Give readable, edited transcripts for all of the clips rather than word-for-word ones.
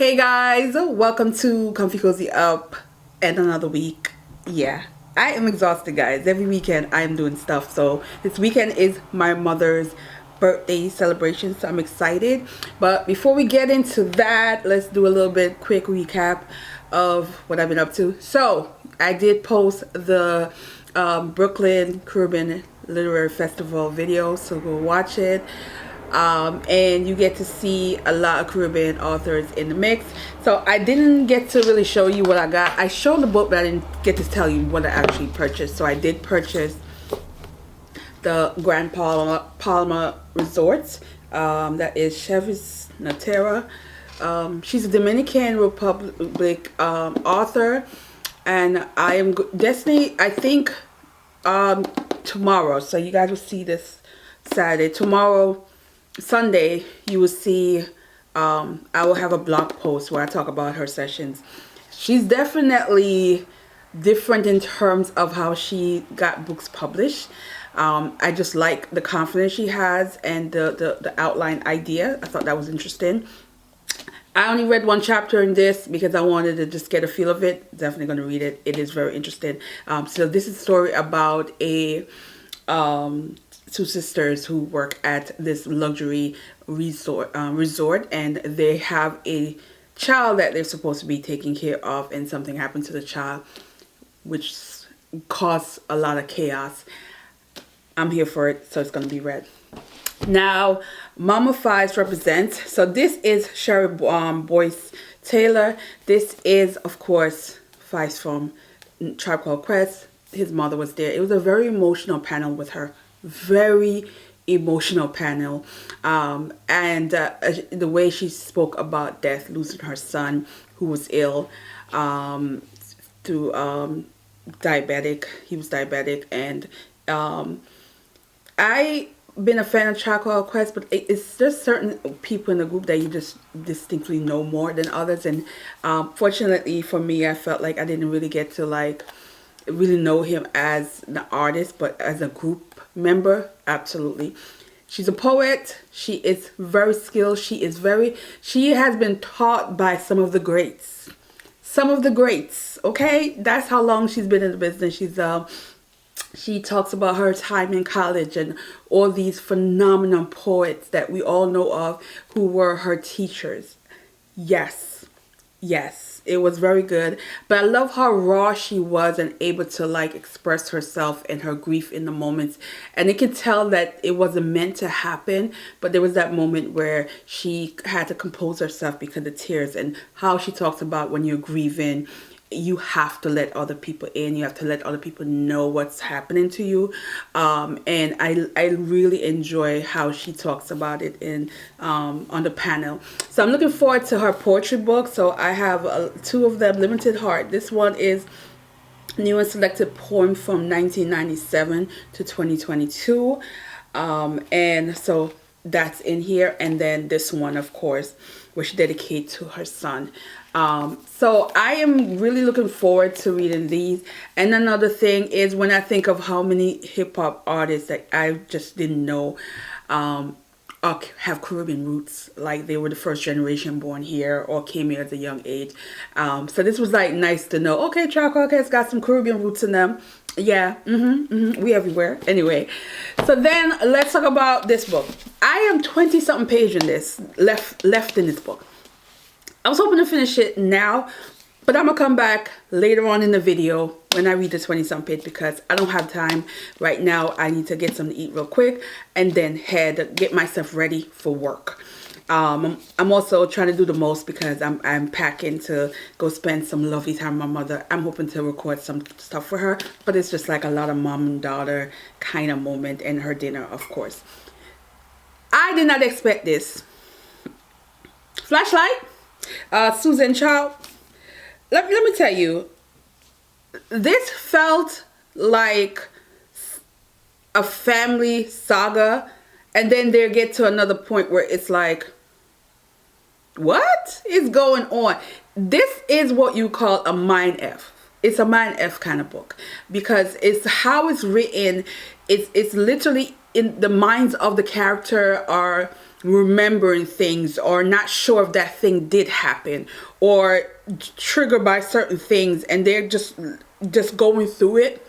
Hey guys, welcome to Comfycozyup and another week. Yeah, I am exhausted, guys. Every weekend I am doing stuff. So this weekend is my mother's birthday celebration, so I'm excited. But before we get into that, let's do a little bit quick recap of what I've been up to. So I did post the Brooklyn Caribbean Literary Festival video, so go watch it. And you get to see a lot of Caribbean authors in the mix. So I didn't get to really show you what I got. I showed the book, but I didn't get to tell you what I actually purchased. So I did purchase the Grand Palma Resorts. That is Chevis Natera. She's a Dominican Republic author, and I am Destiny. I think tomorrow. So you guys will see this Saturday. Tomorrow, Sunday, you will see I will have a blog post where I talk about her sessions. She's definitely different in terms of how she got books published. I just like the confidence she has and the outline idea. I thought that was interesting. I only read one chapter in this because I wanted to just get a feel of it. Definitely going to read it. It is very interesting. So this is a story about two sisters who work at this luxury resort, and they have a child that they're supposed to be taking care of, and something happened to the child which caused a lot of chaos. I'm here for it, so it's going to be read. Now, Mama Fives represents, so this is Sherry Boyce Taylor. This is, of course, Fives from Tribe Called Quest. His mother was there. It was a very emotional panel with her. Very emotional panel. And the way she spoke about death, losing her son who was ill through diabetic. He was diabetic. And I been a fan of Tribe Called Quest, but it's just certain people in the group that you just distinctly know more than others. And fortunately for me, I felt like I didn't really get to really know him as an artist, but as a group member, absolutely. She's a poet. She is very skilled. She has been taught by some of the greats. Some of the greats, okay? That's how long she's been in the business. She talks about her time in college and all these phenomenal poets that we all know of who were her teachers. Yes, it was very good. But I love how raw she was and able to express herself and her grief in the moments. And you can tell that it wasn't meant to happen, but there was that moment where she had to compose herself because of tears, and how she talks about when you're grieving, you have to let other people in. You have to let other people know what's happening to you. And I really enjoy how she talks about it on the panel. So I'm looking forward to her poetry book. So I have two of them, Limited Heart. This one is new and selected poem from 1997 to 2022. And so that's in here. And then this one, of course, which she dedicated to her son. So I am really looking forward to reading these. And another thing is, when I think of how many hip-hop artists that I just didn't know have Caribbean roots, like they were the first generation born here or came here at a young age. So this was nice to know, okay, Tribe Called Quest got some Caribbean roots in them. Yeah, we everywhere. Anyway, so then let's talk about this book. I am 20-something page in this, left in this book. I was hoping to finish it now, but I'm gonna come back later on in the video when I read the 20-something page, because I don't have time right now. I need to get something to eat real quick and then get myself ready for work. I'm also trying to do the most because I'm packing to go spend some lovely time with my mother. I'm hoping to record some stuff for her, but it's just like a lot of mom and daughter kind of moment, and her dinner, of course. I did not expect this. Flashlight. Susan Choi. Let me tell you, this felt like a family saga, and then they get to another point where it's like, what is going on? This is what you call a mind F. It's a mind F kind of book, because it's how it's written. It's literally in the minds of the character are remembering things or not sure if that thing did happen, or triggered by certain things, and they're just going through it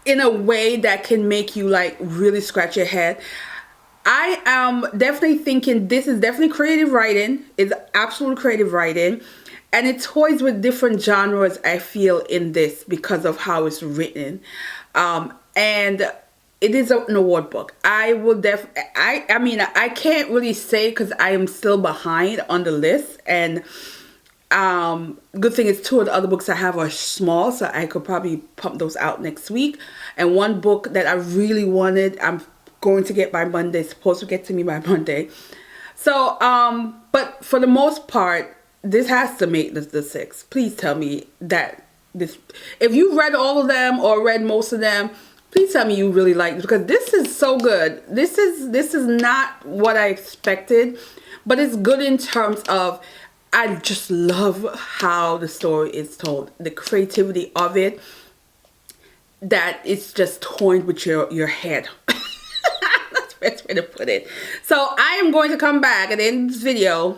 in a way that can make you like really scratch your head. I am definitely thinking this is definitely creative writing. It's absolute creative writing, and it toys with different genres, I feel, in this because of how it's written. And it is an award book. I mean, I can't really say because I am still behind on the list, and good thing is 2 of the other books I have are small, so I could probably pump those out next week. And one book that I really wanted, I'm going to get by Monday, supposed to get to me by Monday. So but for the most part, this has to make the 6. Please tell me that this, if you read all of them or read most of them, please tell me you really like it, because this is so good. This is not what I expected, but it's good in terms of, I just love how the story is told, the creativity of it, that it's just toying with your head. That's the best way to put it. So I am going to come back at the end of this video,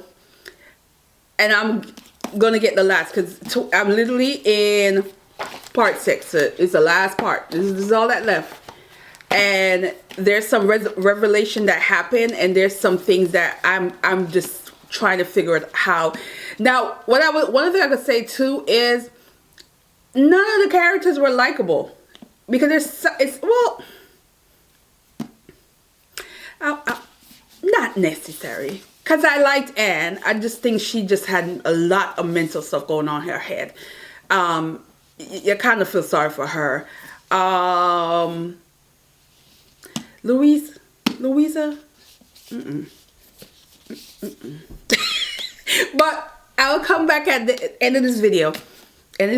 and I'm going to get the last, because I'm literally in part 6. It's the last part. This is all that left. And there's some revelation that happened, and there's some things that I'm just trying to figure out how. Now, one thing I could say too is none of the characters were likable, because not necessary. Because I liked Anne. I just think she just had a lot of mental stuff going on in her head. You kind of feel sorry for her. Louisa? But I'll come back at the end of this video. And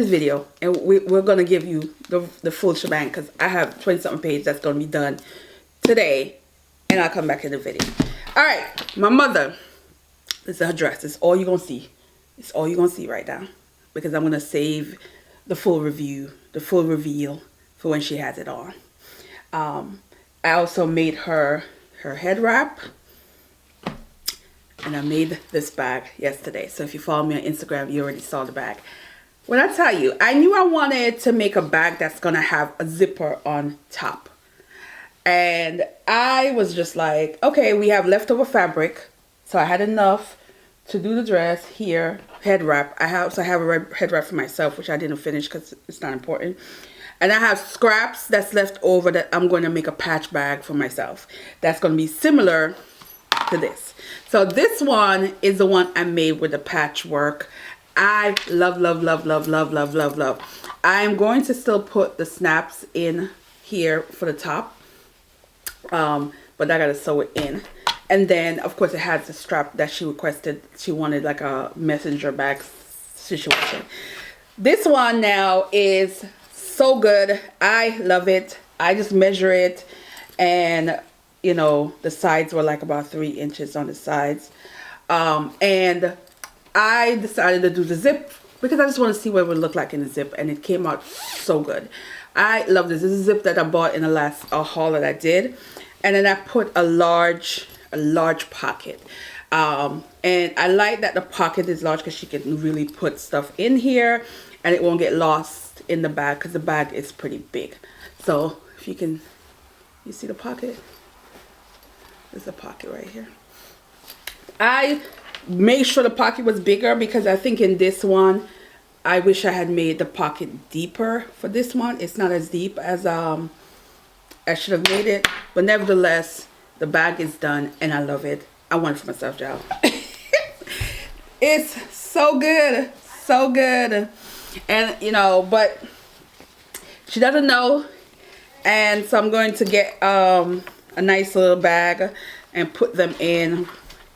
we're going to give you the full shebang, because I have 20-something pages that's going to be done today. And I'll come back in the video. Alright, my mother. This is her dress. It's all you're going to see. It's all you're going to see right now. Because I'm going to save the full review, the full reveal for when she has it on. I also made her head wrap. And I made this bag yesterday. So if you follow me on Instagram, you already saw the bag. When I tell you, I knew I wanted to make a bag that's going to have a zipper on top. And I was just like, okay, we have leftover fabric. So I had enough to do the dress here, head wrap. I have a head wrap for myself, which I didn't finish because it's not important. And I have scraps that's left over that I'm going to make a patch bag for myself. That's going to be similar to this. So this one is the one I made with the patchwork. I love, love, love, love, love, love, love, love. I'm going to still put the snaps in here for the top. But I gotta sew it in. And then of course it has the strap that she requested. She wanted like a messenger bag situation. This one now is so good. I love it. I just measure it, and you know, the sides were like about 3 inches on the sides. And I decided to do the zip because I just want to see what it would look like in the zip, and it came out so good. I love this. This is a zip that I bought in the last haul that I did. And then I put a large pocket. And I like that the pocket is large because she can really put stuff in here and it won't get lost in the bag, because the bag is pretty big. So if you see the pocket? There's a pocket right here. I made sure the pocket was bigger because I think in this one, I wish I had made the pocket deeper for this one. It's not as deep as I should have made it. But nevertheless, the bag is done and I love it. I want it for myself, y'all. It's so good. So good. And, you know, but she doesn't know. And so I'm going to get a nice little bag and put them in.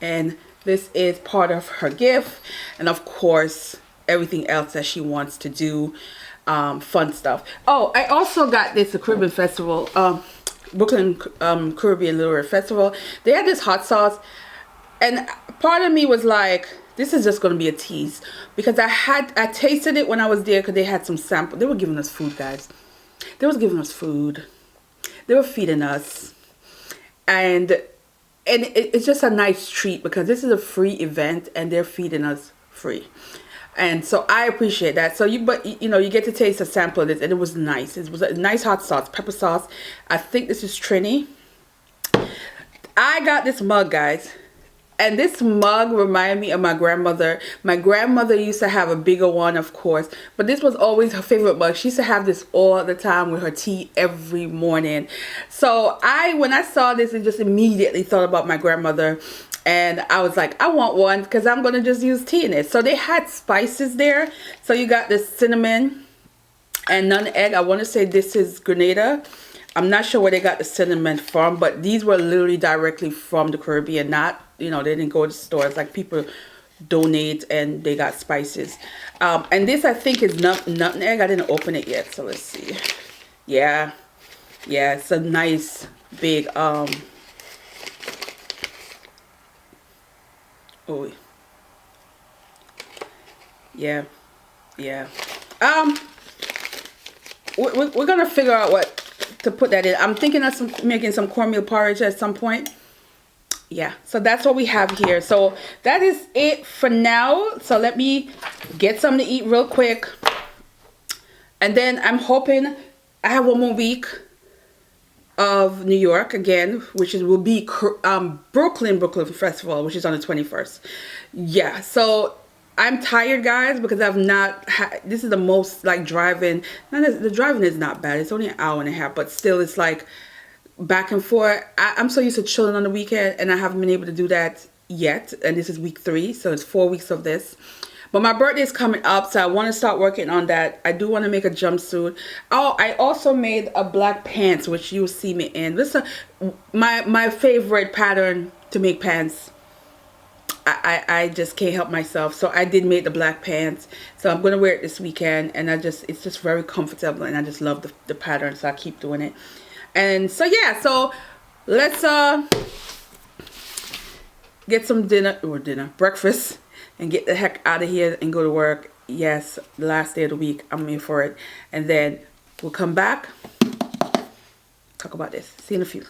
And this is part of her gift. And of course, everything else that she wants to do, fun stuff. Oh, I also got this at Caribbean Festival, Brooklyn Caribbean Literary Festival. They had this hot sauce, and part of me was like, this is just going to be a tease, because I tasted it when I was there, because they had some sample. They were giving us food, guys. They was giving us food. they were feeding us. And it's just a nice treat because this is a free event and they're feeding us free. And so I appreciate that. So you get to taste a sample of this, and it was nice. It was a nice hot sauce, pepper sauce. I think this is Trini. I got this mug, guys. And this mug reminded me of my grandmother. My grandmother used to have a bigger one, of course, but this was always her favorite mug. She used to have this all the time with her tea every morning. So when I saw this, it just immediately thought about my grandmother. And I was like, I want one because I'm going to just use tea in it. So they had spices there. So you got this cinnamon and nutmeg. I want to say this is Grenada. I'm not sure where they got the cinnamon from, but these were literally directly from the Caribbean. Not, they didn't go to stores. Like, people donate and they got spices. And this, I think, is nutmeg. I didn't open it yet, so let's see. Yeah, it's a nice big oh, yeah. We're gonna figure out what to put that in. I'm thinking of making some cornmeal porridge at some point. Yeah, so that's what we have here. So that is it for now. So let me get something to eat real quick, and then I'm hoping I have one more week of New York again, which will be Brooklyn Festival, which is on the 21st. Yeah, so I'm tired, guys, because I've not this is the most like driving. The driving is not bad. It's only an hour and a half, but still it's like back and forth. I'm so used to chilling on the weekend, and I haven't been able to do that yet. And this is week 3, so it's 4 weeks of this. But my birthday is coming up, so I want to start working on that. I do want to make a jumpsuit. Oh, I also made a black pants, which you'll see me in. This is my favorite pattern to make pants. I just can't help myself. So I did make the black pants. So I'm going to wear it this weekend. And it's just very comfortable. And I just love the pattern. So I keep doing it. And so, yeah. So let's get some breakfast. And get the heck out of here and go to work. Yes, the last day of the week. I'm in for it. And then we'll come back. Talk about this. See you in a few.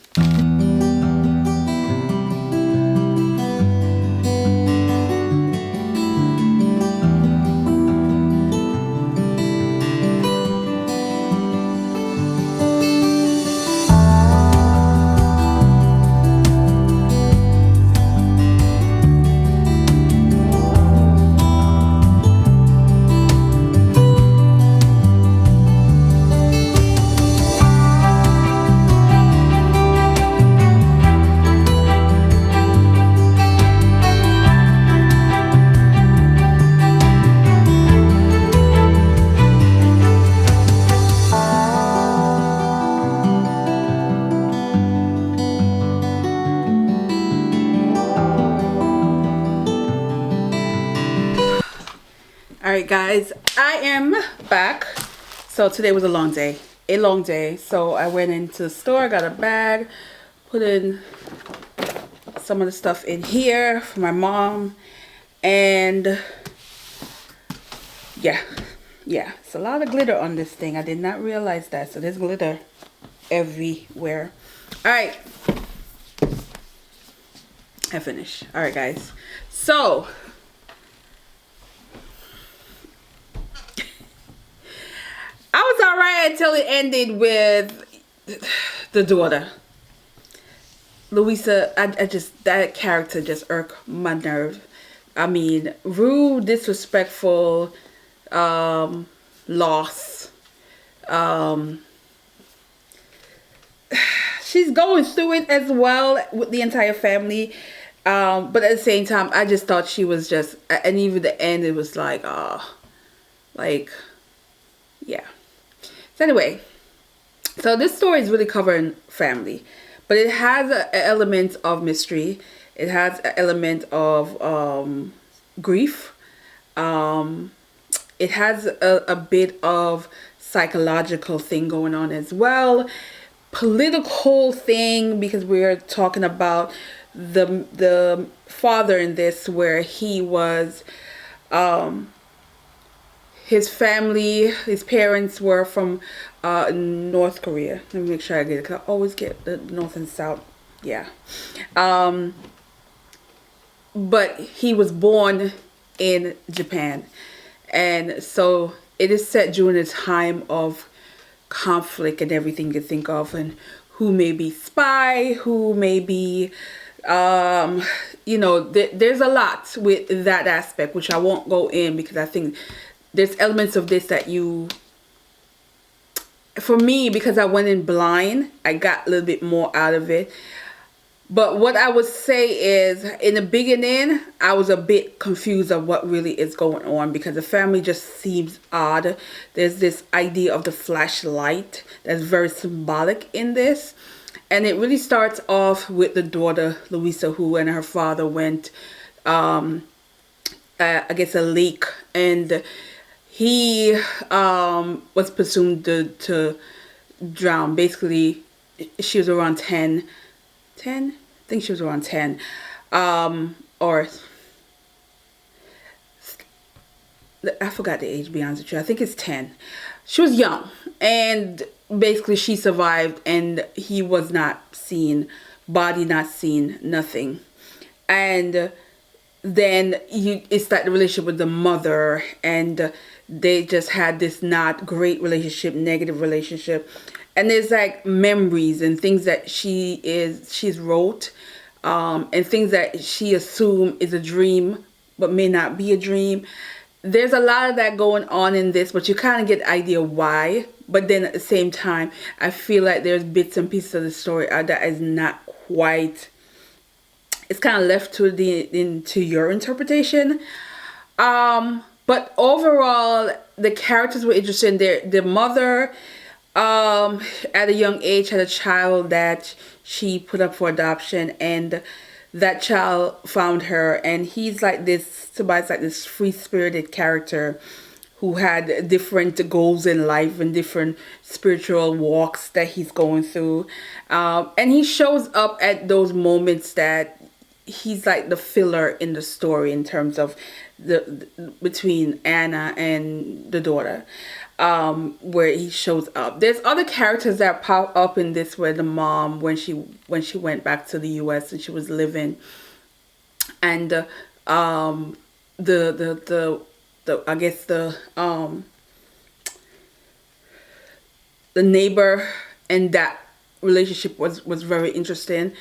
Alright guys, I am back. So today was a long day. So I went into the store, got a bag, put in some of the stuff in here for my mom, and yeah, it's a lot of glitter on this thing. I did not realize that. So there's glitter everywhere. Alright, I finished. Alright guys, so I was alright until it ended with the daughter. Louisa, that character just irked my nerve. I mean, rude, disrespectful, lost. She's going through it as well with the entire family. But at the same time, I just thought she was just, and even the end, it was like, yeah. So anyway, so this story is really covering family, but it has an element of mystery. It has an element of grief. It has a bit of psychological thing going on as well. Political thing, because we're talking about the father in this, where he was his family, his parents were from North Korea. Let me make sure I get it, because I always get the North and South. Yeah. Um, but he was born in Japan. And so it is set during a time of conflict and everything you think of, and who may be spy, who may be, um, there's a lot with that aspect, which I won't go in, because I think there's elements of this that for me, because I went in blind, I got a little bit more out of it. But what I would say is, in the beginning, I was a bit confused of what really is going on, because the family just seems odd. There's this idea of the flashlight that's very symbolic in this. And it really starts off with the daughter, Louisa, who and her father went, I guess, a lake. And he was presumed to drown. Basically, she was around 10. I think she was around 10, or I forgot the age, to be honest with you. I think it's 10. She was young, and basically she survived, and he was not seen, body not seen, nothing. And then it's like the relationship with the mother, and they just had this not great relationship, negative relationship. And there's like memories and things that she's wrote, and things that she assumed is a dream but may not be a dream. There's a lot of that going on in this, but you kind of get the idea why. But then at the same time, I feel like there's bits and pieces of the story that is not quite, it's kind of left into your interpretation. But overall, the characters were interesting. The mother, at a young age, had a child that she put up for adoption, and that child found her, and he's like this, Tobias, like this free-spirited character who had different goals in life and different spiritual walks that he's going through. And he shows up at those moments that he's like the filler in the story, in terms of the between Anna and the daughter, where he shows up. There's other characters that pop up in this, where the mom, when she went back to the US and she was living, and the I guess the neighbor, and that relationship was very interesting.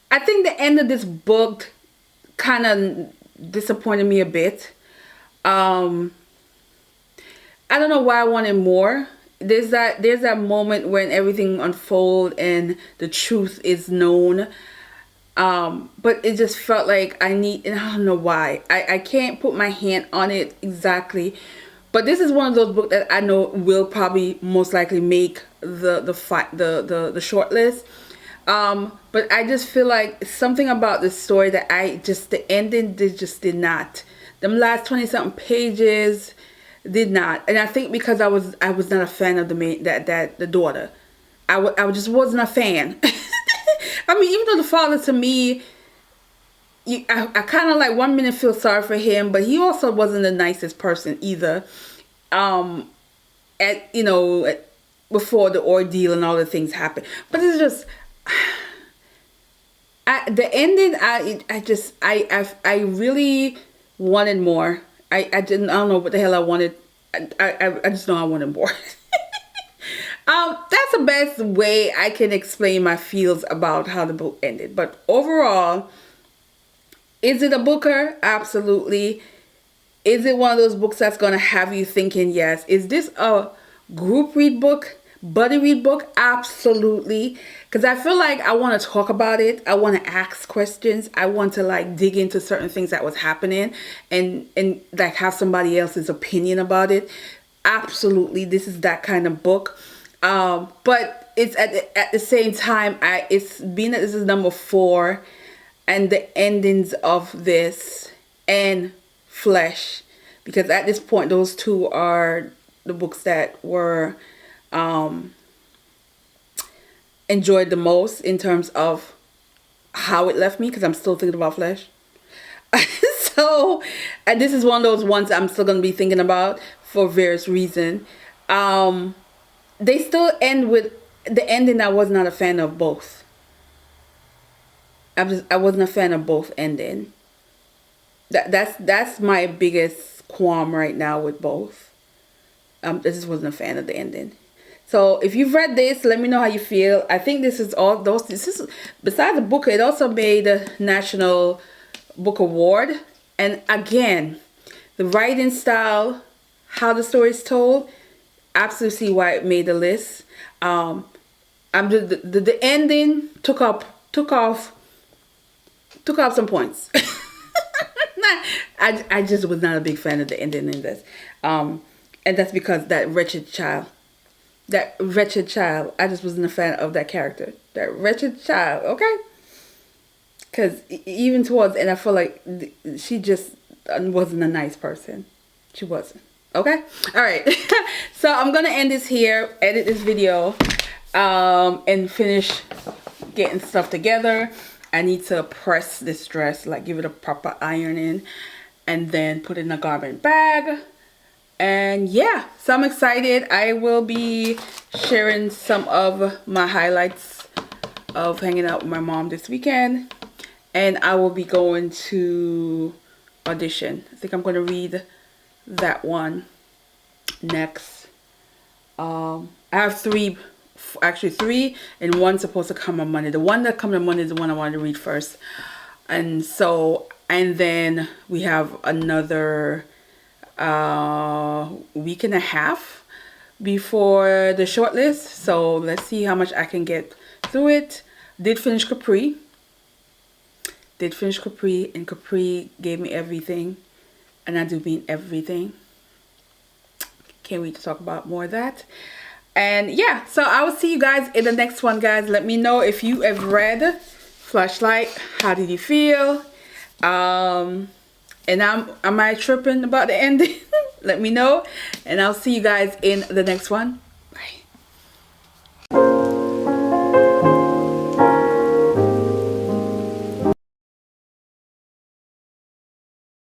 I think the end of this book kind of disappointed me a bit. I don't know why I wanted more. There's that moment when everything unfolds and the truth is known. But it just felt like and I don't know why. I can't put my hand on it exactly. But this is one of those books that I know will probably most likely make the short list. But I just feel like something about the story that the ending did not. Them last 20-something pages did not. And I think because I was not a fan of the daughter. I just wasn't a fan. I mean, even though the father, to me, I kind of like, one minute feel sorry for him, but he also wasn't the nicest person either. Before the ordeal and all the things happened. But it's just, the ending, I really wanted more. I don't know what the hell I wanted. I just know I wanted more. That's the best way I can explain my feels about how the book ended. But overall, is it a booker? Absolutely. Is it one of those books that's going to have you thinking? Yes. Is this a group read book? Buddy read book? Absolutely. Because I feel like I want to talk about it. I want to ask questions. I want to like dig into certain things that was happening and like have somebody else's opinion about it. Absolutely. This is that kind of book. But it's at the same time, it's being that this is number 4, and the endings of this and Flesh, because at this point those two are the books that were enjoyed the most in terms of how it left me, because I'm still thinking about Flesh. So, and this is one of those ones I'm still going to be thinking about. for various reasons. They still end with the ending. I was not a fan of both. I wasn't a fan of both ending. That's my biggest qualm right now with both. I just wasn't a fan of the ending. So if you've read this, let me know how you feel. I think this is all those. This is, besides the book, it also made a National Book Award. And again, the writing style, how the story is told, absolutely see why it made the list. I'm the ending took off some points. I just was not a big fan of the ending in this, and that's because that wretched child, I just wasn't a fan of that character, that wretched child. Okay, because even towards the end, I feel like she just wasn't a nice person. She wasn't. Okay, all right. So I'm gonna end this here, edit this video, and finish getting stuff together. I need to press this dress, like give it a proper ironing, and then put it in a garment bag. And yeah, so I'm excited. I will be sharing some of my highlights of hanging out with my mom this weekend. And I will be going to audition. I think I'm going to read that one next. I have three, and one's supposed to come on Monday. The one that comes on Monday is the one I wanted to read first. And so, and then we have another week and a half before the shortlist. So let's see how much I can get through it. Did finish Capri, and Capri gave me everything, and I do mean everything. Can't wait to talk about more of that. And yeah, so I will see you guys in the next one, guys. Let me know if you have read Flashlight. How did you feel? And am I tripping about the ending? Let me know, and I'll see you guys in the next one.